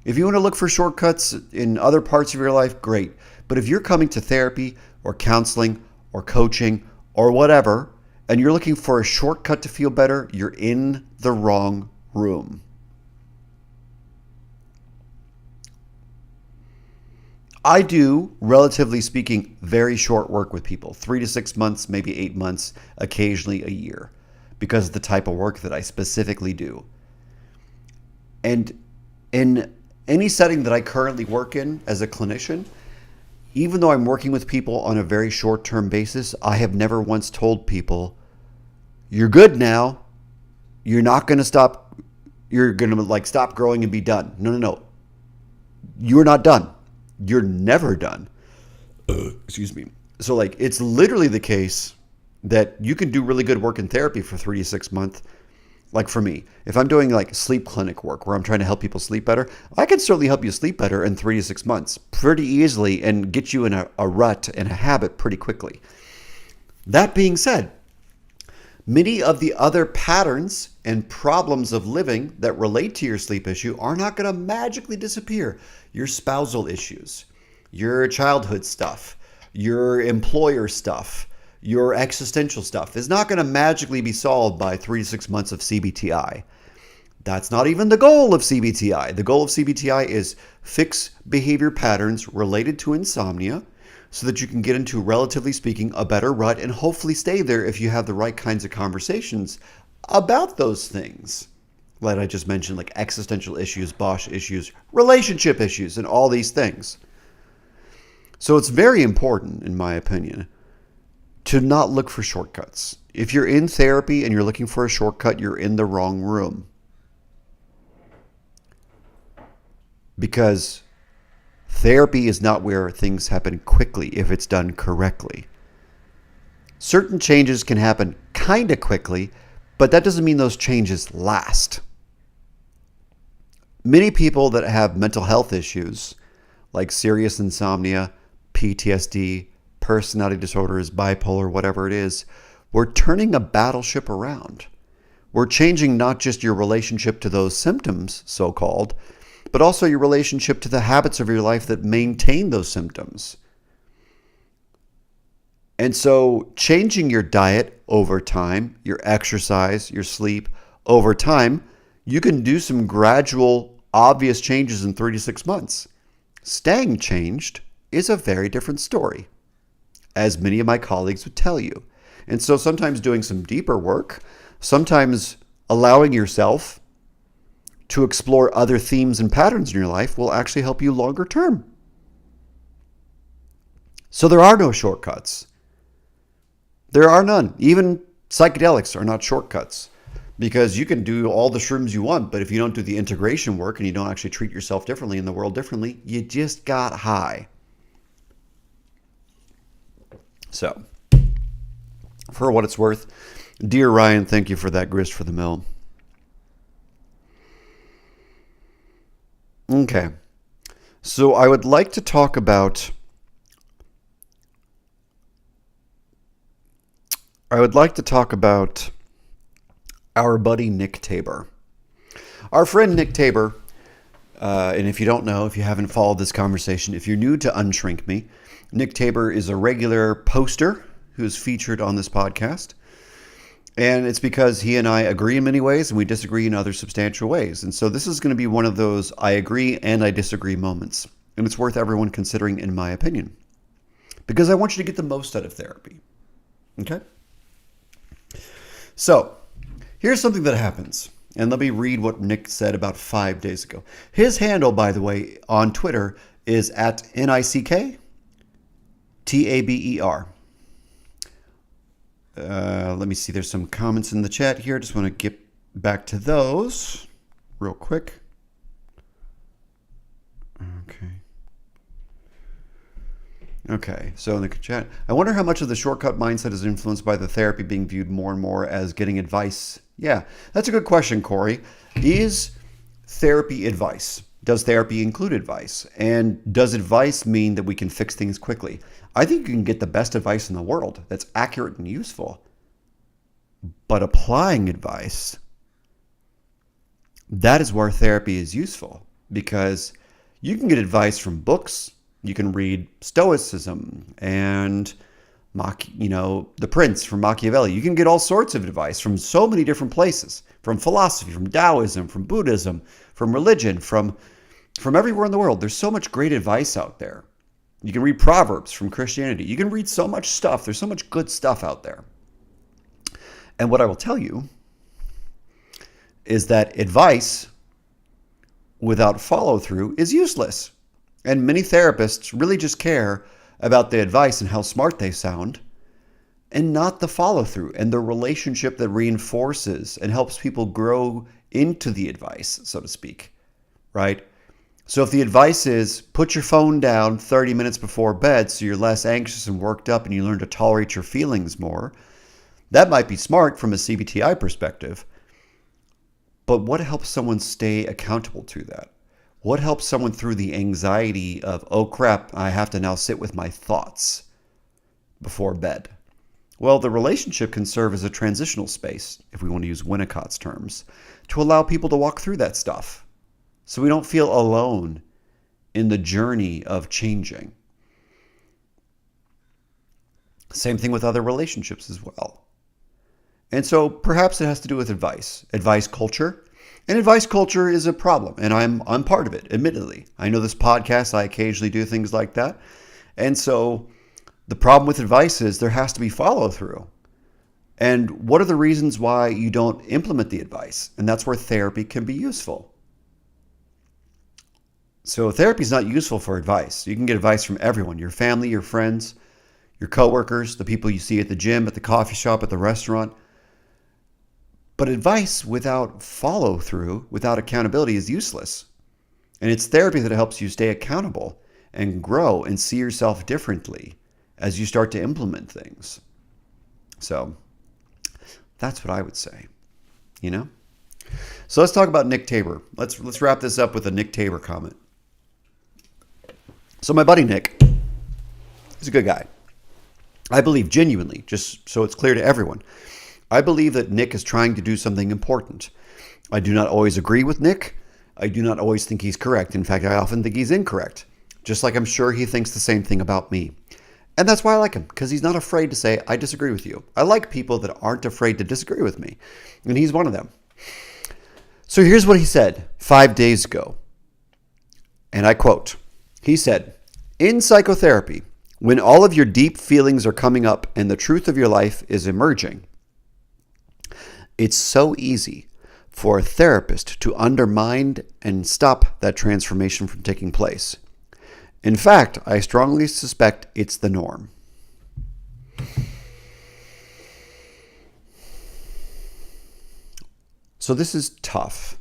If you want to look for shortcuts in other parts of your life, great. But if you're coming to therapy or counseling or coaching or whatever, and you're looking for a shortcut to feel better, you're in the wrong room. I do, relatively speaking, very short work with people, 3 to 6 months, maybe 8 months, occasionally a year, because of the type of work that I specifically do. And in any setting that I currently work in as a clinician, even though I'm working with people on a very short-term basis, I have never once told people, you're good now, you're not going to stop, you're going to stop growing and be done. No. You're not done. You're never done. Excuse me. So it's literally the case that you can do really good work in therapy for 3 to 6 months. Like for me, if I'm doing sleep clinic work where I'm trying to help people sleep better, I can certainly help you sleep better in 3 to 6 months pretty easily and get you in a rut and a habit pretty quickly. That being said, Many of the other patterns and problems of living that relate to your sleep issue are not going to magically disappear. Your spousal issues, your childhood stuff, your employer stuff, your existential stuff is not going to magically be solved by 3 to 6 months of CBTI. That's not even the goal of CBTI. The goal of CBTI is fix behavior patterns related to insomnia so that you can get into, relatively speaking, a better rut and hopefully stay there if you have the right kinds of conversations about those things. Like I just mentioned, like existential issues, Bosch issues, relationship issues, and all these things. So it's very important, in my opinion, to not look for shortcuts. If you're in therapy and you're looking for a shortcut, you're in the wrong room. Because therapy is not where things happen quickly if it's done correctly. Certain changes can happen kind of quickly, but that doesn't mean those changes last. Many people that have mental health issues, like serious insomnia, PTSD, personality disorders, bipolar, whatever it is, we're turning a battleship around. We're changing not just your relationship to those symptoms, so-called, but also your relationship to the habits of your life that maintain those symptoms. And so changing your diet over time, your exercise, your sleep over time, you can do some gradual, obvious changes in 3 to 6 months. Staying changed is a very different story, as many of my colleagues would tell you. And so sometimes doing some deeper work, sometimes allowing yourself to explore other themes and patterns in your life will actually help you longer term. So there are no shortcuts. There are none. Even psychedelics are not shortcuts, because you can do all the shrooms you want, but if you don't do the integration work and you don't actually treat yourself differently in the world differently, you just got high. So, for what it's worth, dear Ryan, thank you for that grist for the mill. Okay, so I would like to talk about our buddy Nick Tabor. Our friend Nick Tabor, and if you don't know, if you haven't followed this conversation, if you're new to UnShrink Me, Nick Tabor is a regular poster who's featured on this podcast. And it's because he and I agree in many ways and we disagree in other substantial ways. And so this is going to be one of those I agree and I disagree moments. And it's worth everyone considering, in my opinion, because I want you to get the most out of therapy. Okay? So here's something that happens. And let me read what Nick said about 5 days ago. His handle, by the way, on Twitter is at NICKTABER. Let me see. There's some comments in the chat here. Just want to get back to those real quick. Okay. So in the chat, I wonder how much of the shortcut mindset is influenced by the therapy being viewed more and more as getting advice. Yeah, that's a good question, Corey. Is therapy advice? Does therapy include advice? And does advice mean that we can fix things quickly? I think you can get the best advice in the world that's accurate and useful. But applying advice, that is where therapy is useful, because you can get advice from books. You can read Stoicism and The Prince from Machiavelli. You can get all sorts of advice from so many different places, from philosophy, from Taoism, from Buddhism, from religion, from everywhere in the world. There's so much great advice out there. You can read Proverbs from Christianity. You can read so much stuff. There's so much good stuff out there. And what I will tell you is that advice without follow-through is useless. And many therapists really just care about the advice and how smart they sound, and not the follow-through and the relationship that reinforces and helps people grow into the advice, so to speak, right? So if the advice is put your phone down 30 minutes before bed so you're less anxious and worked up and you learn to tolerate your feelings more, that might be smart from a CBTI perspective. But what helps someone stay accountable to that? What helps someone through the anxiety of, oh crap, I have to now sit with my thoughts before bed? Well, the relationship can serve as a transitional space, if we want to use Winnicott's terms, to allow people to walk through that stuff so we don't feel alone in the journey of changing. Same thing with other relationships as well. And so perhaps it has to do with advice culture. And advice culture is a problem, and I'm part of it, admittedly. I know this podcast, I occasionally do things like that. And so the problem with advice is there has to be follow through. And what are the reasons why you don't implement the advice? And that's where therapy can be useful. So therapy is not useful for advice. You can get advice from everyone, your family, your friends, your coworkers, the people you see at the gym, at the coffee shop, at the restaurant. But advice without follow through, without accountability is useless. And it's therapy that helps you stay accountable and grow and see yourself differently as you start to implement things. So that's what I would say, you know? So let's talk about Nick Tabor. Let's wrap this up with a Nick Tabor comment. So my buddy Nick, he's a good guy. I believe genuinely, just so it's clear to everyone, I believe that Nick is trying to do something important. I do not always agree with Nick. I do not always think he's correct. In fact, I often think he's incorrect, just like I'm sure he thinks the same thing about me. And that's why I like him, because he's not afraid to say, I disagree with you. I like people that aren't afraid to disagree with me, and he's one of them. So here's what he said 5 days ago, and I quote, he said, "In psychotherapy, when all of your deep feelings are coming up and the truth of your life is emerging, it's so easy for a therapist to undermine and stop that transformation from taking place. In fact, I strongly suspect it's the norm." So this is tough.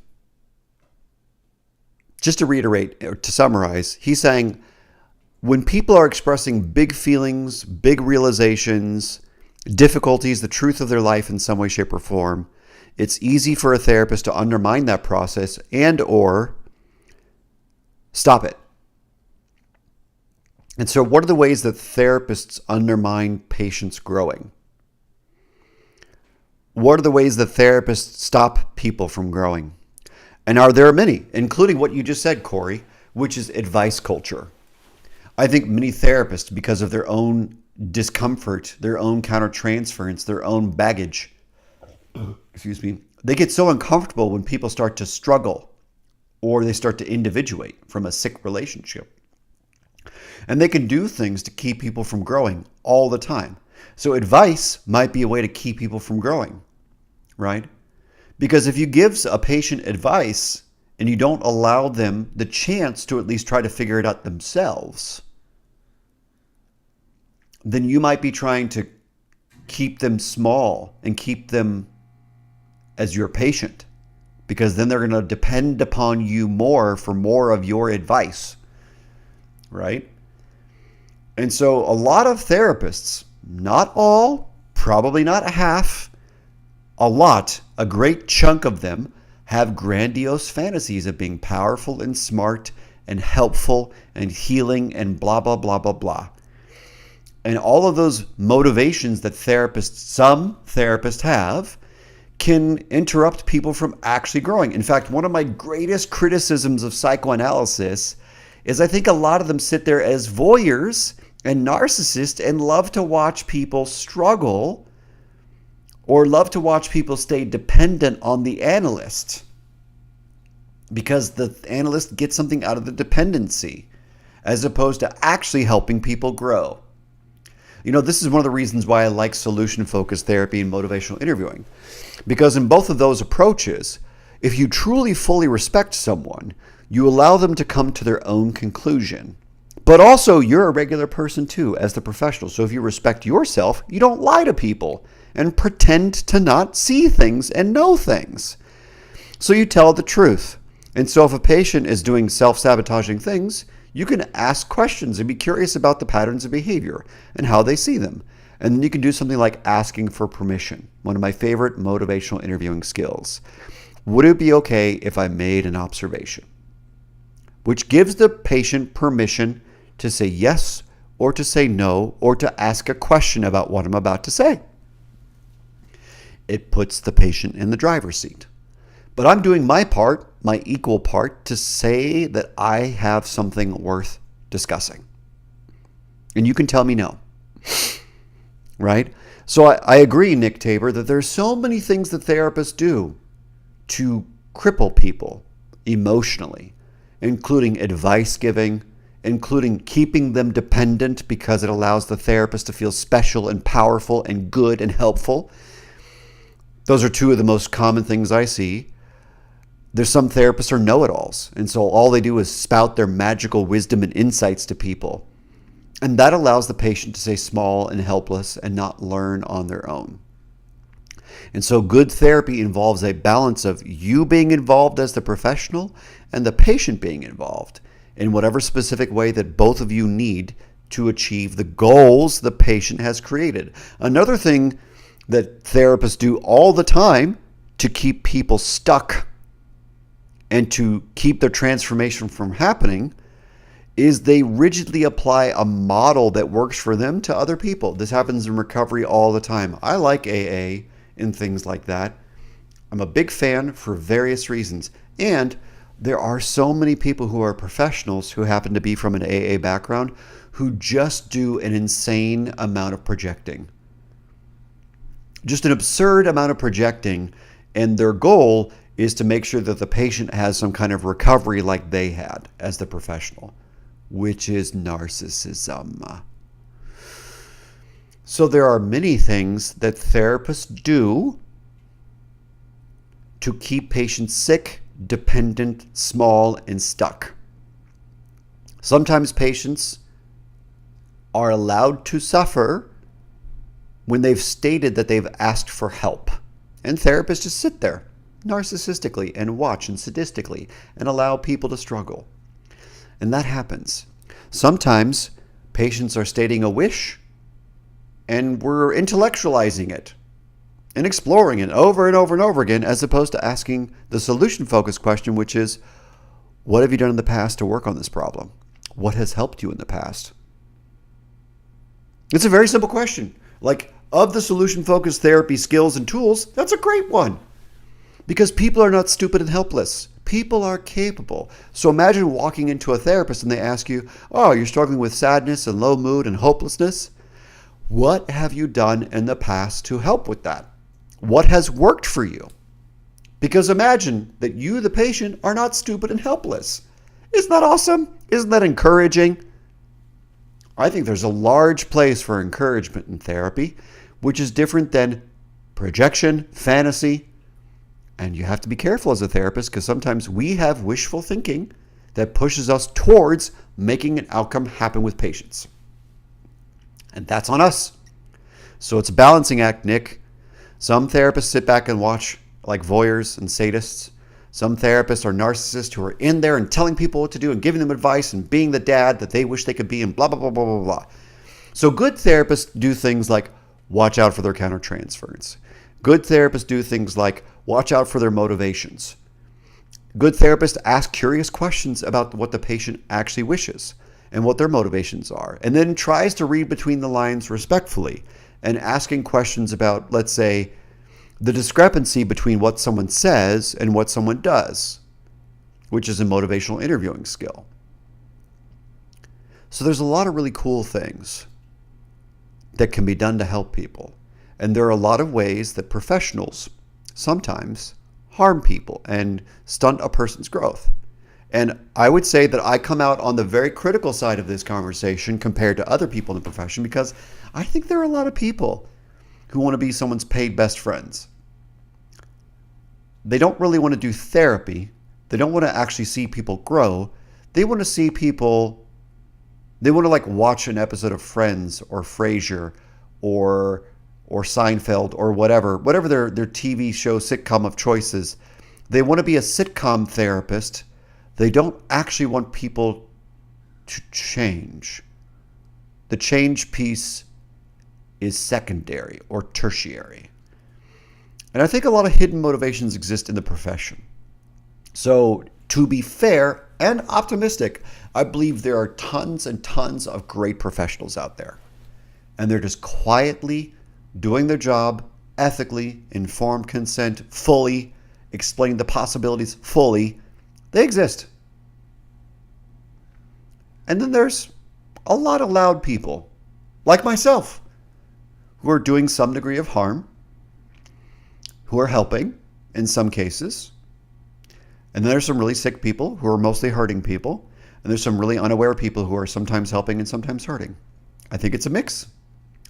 Just to reiterate, or to summarize, he's saying when people are expressing big feelings, big realizations, difficulties, the truth of their life in some way, shape, or form, it's easy for a therapist to undermine that process and or stop it. And so what are the ways that therapists undermine patients growing? What are the ways that therapists stop people from growing? And are there many, including what you just said, Corey, which is advice culture. I think many therapists, because of their own discomfort, their own countertransference, their own baggage, they get so uncomfortable when people start to struggle or they start to individuate from a sick relationship. And they can do things to keep people from growing all the time. So advice might be a way to keep people from growing, right? Because if you give a patient advice and you don't allow them the chance to at least try to figure it out themselves, then you might be trying to keep them small and keep them as your patient, because then they're going to depend upon you more for more of your advice, right? And so a lot of therapists, not all, probably not half, a great chunk of them have grandiose fantasies of being powerful and smart and helpful and healing and blah, blah, blah, blah, blah. And all of those motivations that some therapists have can interrupt people from actually growing. In fact, one of my greatest criticisms of psychoanalysis is I think a lot of them sit there as voyeurs and narcissists and love to watch people struggle or love to watch people stay dependent on the analyst because the analyst gets something out of the dependency as opposed to actually helping people grow. You know, this is one of the reasons why I like solution-focused therapy and motivational interviewing. Because in both of those approaches, if you truly fully respect someone, you allow them to come to their own conclusion. But also, you're a regular person too, as the professional. So if you respect yourself, you don't lie to people and pretend to not see things and know things. So you tell the truth. And so if a patient is doing self-sabotaging things, you can ask questions and be curious about the patterns of behavior and how they see them. And then you can do something like asking for permission, one of my favorite motivational interviewing skills. Would it be okay if I made an observation? Which gives the patient permission to say yes or to say no, or to ask a question about what I'm about to say. It puts the patient in the driver's seat. But I'm doing my part, my equal part, to say that I have something worth discussing. And you can tell me no. Right? So I agree, Nick Tabor, that there's so many things that therapists do to cripple people emotionally, including advice giving, including keeping them dependent because it allows the therapist to feel special and powerful and good and helpful. Those are two of the most common things I see. There's some therapists are know-it-alls, and so all they do is spout their magical wisdom and insights to people. And that allows the patient to stay small and helpless and not learn on their own. And so good therapy involves a balance of you being involved as the professional and the patient being involved in whatever specific way that both of you need to achieve the goals the patient has created. Another thing that therapists do all the time to keep people stuck and to keep their transformation from happening is they rigidly apply a model that works for them to other people. This happens in recovery all the time. I like AA and things like that. I'm a big fan for various reasons. And there are so many people who are professionals who happen to be from an AA background who just do an insane amount of projecting. Just an absurd amount of projecting. And their goal is to make sure that the patient has some kind of recovery like they had as the professional, which is narcissism. So there are many things that therapists do to keep patients sick, dependent, small, and stuck. Sometimes patients are allowed to suffer when they've stated that they've asked for help. And therapists just sit there narcissistically and watch and sadistically and allow people to struggle. And that happens. Sometimes patients are stating a wish and we're intellectualizing it and exploring it over and over and over again, as opposed to asking the solution-focused question, which is, what have you done in the past to work on this problem? What has helped you in the past? It's a very simple question. Like, of the solution-focused therapy skills and tools, that's a great one. Because people are not stupid and helpless. People are capable. So imagine walking into a therapist and they ask you, oh, you're struggling with sadness and low mood and hopelessness. What have you done in the past to help with that? What has worked for you? Because imagine that you, the patient, are not stupid and helpless. Isn't that awesome? Isn't that encouraging? I think there's a large place for encouragement in therapy, which is different than projection, fantasy. And you have to be careful as a therapist because sometimes we have wishful thinking that pushes us towards making an outcome happen with patients. And that's on us. So it's a balancing act, Nick. Some therapists sit back and watch like voyeurs and sadists. Some therapists are narcissists who are in there and telling people what to do and giving them advice and being the dad that they wish they could be and blah, blah, blah, blah, blah, blah. So good therapists do things like watch out for their countertransference. Good therapists do things like watch out for their motivations. Good therapists ask curious questions about what the patient actually wishes and what their motivations are, and then tries to read between the lines respectfully and asking questions about, let's say, the discrepancy between what someone says and what someone does, which is a motivational interviewing skill. So there's a lot of really cool things that can be done to help people. And there are a lot of ways that professionals sometimes harm people and stunt a person's growth. And I would say that I come out on the very critical side of this conversation compared to other people in the profession, because I think there are a lot of people who want to be someone's paid best friends. They don't really want to do therapy. They don't want to actually see people grow. They want to see people, they want to like watch an episode of Friends or Frasier or Seinfeld or whatever their TV show sitcom of choice is. They want to be a sitcom therapist. They don't actually want people to change. The change piece is secondary or tertiary. And I think a lot of hidden motivations exist in the profession. So To be fair and optimistic, I believe there are tons and tons of great professionals out there. And they're just quietly doing their job, ethically, informed consent, fully, explaining the possibilities fully. They exist. And then there's a lot of loud people, like myself, who are doing some degree of harm, who are helping in some cases. And then there's some really sick people who are mostly hurting people. And there's some really unaware people who are sometimes helping and sometimes hurting. I think it's a mix.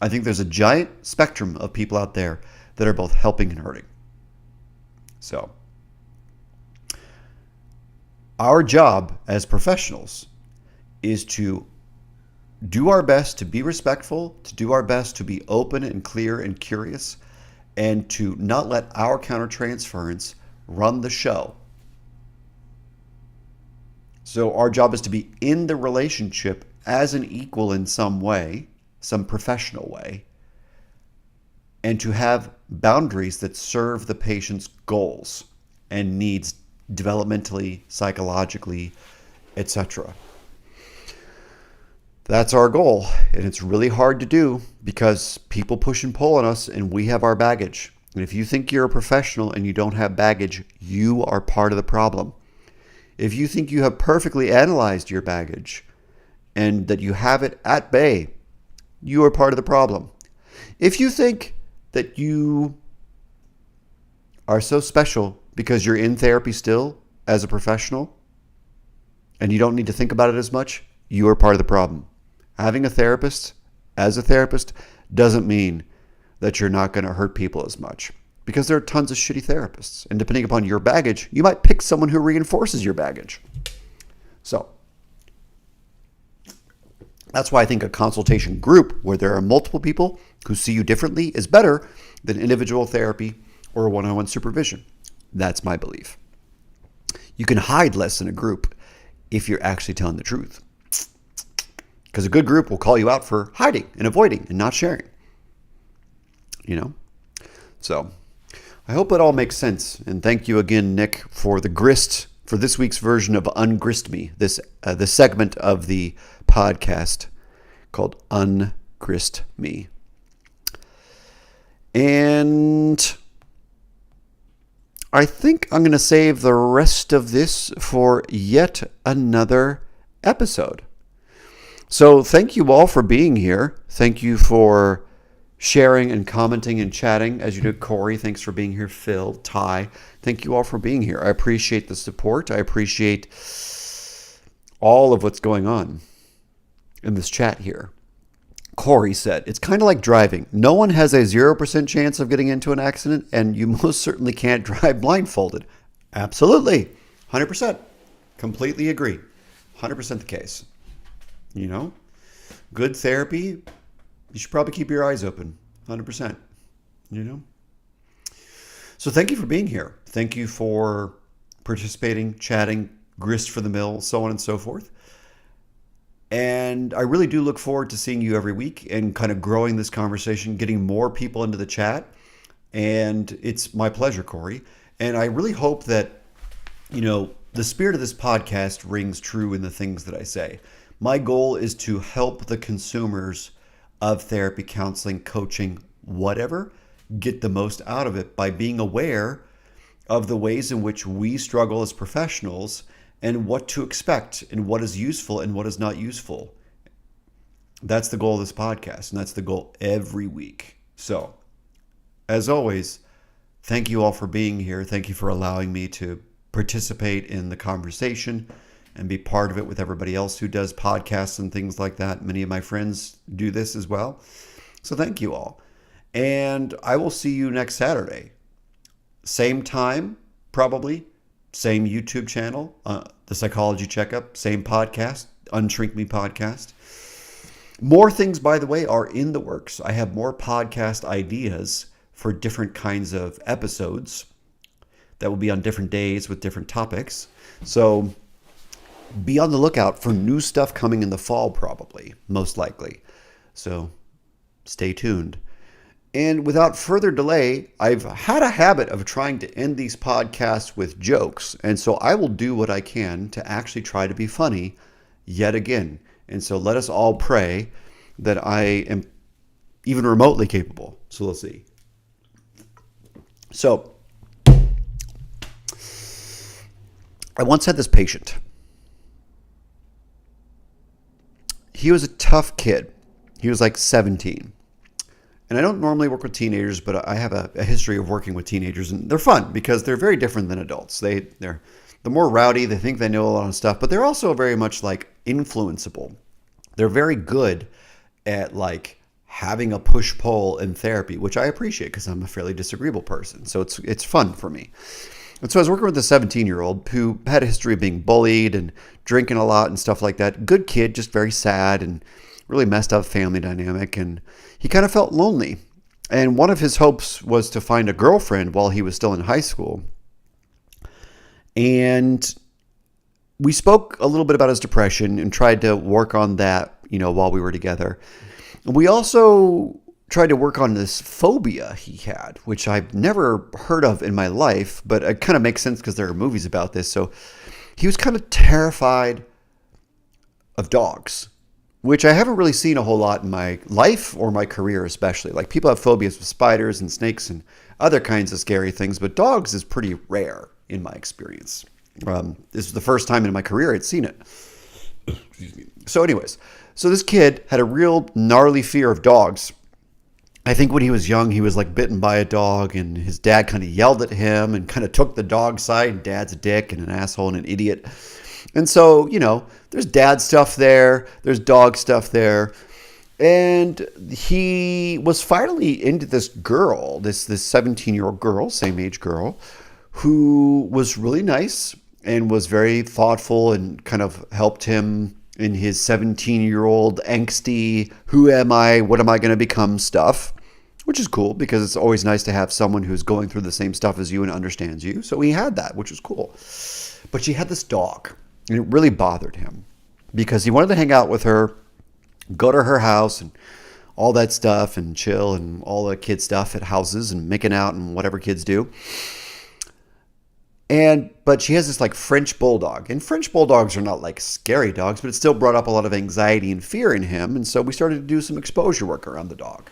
I think there's a giant spectrum of people out there that are both helping and hurting. So, our job as professionals is to do our best to be respectful, to do our best to be open and clear and curious, and to not let our countertransference run the show. So our job is to be in the relationship as an equal in some way, some professional way, and to have boundaries that serve the patient's goals and needs developmentally, psychologically, etc. That's our goal, and it's really hard to do because people push and pull on us and we have our baggage. And if you think you're a professional and you don't have baggage, you are part of the problem. If you think you have perfectly analyzed your baggage and that you have it at bay, you are part of the problem. If you think that you are so special because you're in therapy still as a professional and you don't need to think about it as much, you are part of the problem. Having a therapist as a therapist doesn't mean that you're not going to hurt people as much, because there are tons of shitty therapists. And depending upon your baggage, you might pick someone who reinforces your baggage. So that's why I think a consultation group where there are multiple people who see you differently is better than individual therapy or one-on-one supervision. That's my belief. You can hide less in a group if you're actually telling the truth. Because a good group will call you out for hiding and avoiding and not sharing. You know? So I hope it all makes sense. And thank you again, Nick, for the grist for this week's version of Ungrist Me, this segment of the podcast called Ungrist Me. And I think I'm going to save the rest of this for yet another episode. So thank you all for being here. Thank you for sharing and commenting and chatting as you did. Corey, thanks for being here. Phil, Ty, thank you all for being here. I appreciate the support. I appreciate all of what's going on in this chat here. Corey said, it's kind of like driving. No one has a 0% chance of getting into an accident, and you most certainly can't drive blindfolded. Absolutely. 100%. Completely agree. 100% the case. You know, good therapy, you should probably keep your eyes open. 100%. You know? So thank you for being here. Thank you for participating, chatting, grist for the mill, so on and so forth. And I really do look forward to seeing you every week and kind of growing this conversation, getting more people into the chat. And it's my pleasure, Corey. And I really hope that, you know, the spirit of this podcast rings true in the things that I say. My goal is to help the consumers of therapy, counseling, coaching, whatever, get the most out of it by being aware of the ways in which we struggle as professionals and what to expect and what is useful and what is not useful. That's the goal of this podcast, and that's the goal every week. So, as always, thank you all for being here. Thank you for allowing me to participate in the conversation and be part of it with everybody else who does podcasts and things like that. Many of my friends do this as well. So thank you all. And I will see you next Saturday. Same time, probably. Same YouTube channel, The Psychology Checkup. Same podcast, UnShrink Me podcast. More things, by the way, are in the works. I have more podcast ideas for different kinds of episodes that will be on different days with different topics. So be on the lookout for new stuff coming in the fall, probably, most likely. So stay tuned. And without further delay, I've had a habit of trying to end these podcasts with jokes. And so I will do what I can to actually try to be funny yet again. And so let us all pray that I am even remotely capable. So let's see. So I once had this patient. He was a tough kid. He was like 17. And I don't normally work with teenagers, but I have a history of working with teenagers, and they're fun because they're very different than adults. They're the more rowdy, they think they know a lot of stuff, but they're also very much like influenceable. They're very good at like having a push-pull in therapy, which I appreciate because I'm a fairly disagreeable person. So it's fun for me. And so I was working with a 17-year-old who had a history of being bullied and drinking a lot and stuff like that. Good kid, just very sad and really messed up family dynamic. And he kind of felt lonely. And one of his hopes was to find a girlfriend while he was still in high school. And we spoke a little bit about his depression and tried to work on that, while we were together. And we also tried to work on this phobia he had, which I've never heard of in my life, but it kind of makes sense because there are movies about this. So he was kind of terrified of dogs, which I haven't really seen a whole lot in my life or my career especially. Like people have phobias with spiders and snakes and other kinds of scary things, but dogs is pretty rare in my experience. This was the first time in my career I'd seen it. Excuse me. So anyways, this kid had a real gnarly fear of dogs. I think when he was young, he was like bitten by a dog and his dad kind of yelled at him and kind of took the dog side, and dad's a dick and an asshole and an idiot. And so, there's dad stuff there, there's dog stuff there. And he was finally into this girl, this 17-year-old girl, same age girl, who was really nice and was very thoughtful and kind of helped him in his 17-year-old angsty, who am I, what am I going to become stuff, which is cool because it's always nice to have someone who's going through the same stuff as you and understands you. So he had that, which was cool. But she had this dog, and it really bothered him because he wanted to hang out with her, go to her house and all that stuff and chill and all the kid stuff at houses and making out and whatever kids do. But she has this like French bulldog, and French bulldogs are not like scary dogs, but it still brought up a lot of anxiety and fear in him. And so we started to do some exposure work around the dog.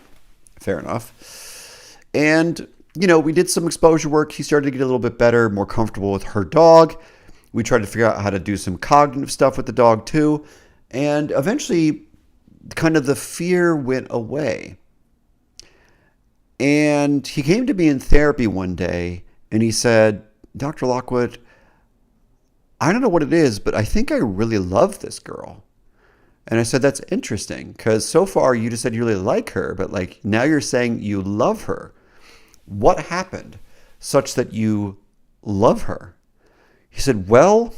Fair enough. And, we did some exposure work. He started to get a little bit better, more comfortable with her dog. We tried to figure out how to do some cognitive stuff with the dog too. And eventually kind of the fear went away. And he came to me in therapy one day and he said, Dr. Lockwood, I don't know what it is, but I think I really love this girl. And I said, that's interesting because so far you just said you really like her, but like now you're saying you love her. What happened such that you love her? He said, well,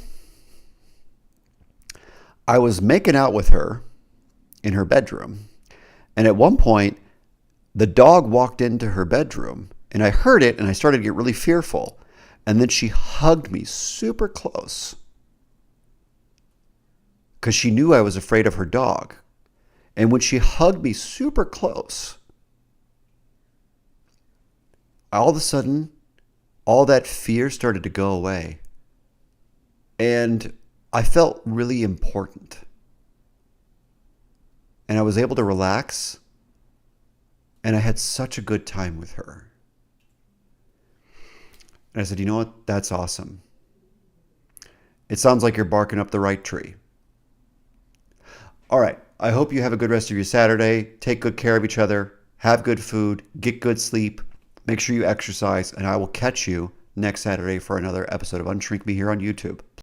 I was making out with her in her bedroom. And at one point, the dog walked into her bedroom and I heard it and I started to get really fearful. And then she hugged me super close because she knew I was afraid of her dog. And when she hugged me super close, all of a sudden, all that fear started to go away. And I felt really important. And I was able to relax. And I had such a good time with her. And I said, you know what? That's awesome. It sounds like you're barking up the right tree. All right. I hope you have a good rest of your Saturday. Take good care of each other. Have good food. Get good sleep. Make sure you exercise. And I will catch you next Saturday for another episode of UnShrink Me here on YouTube.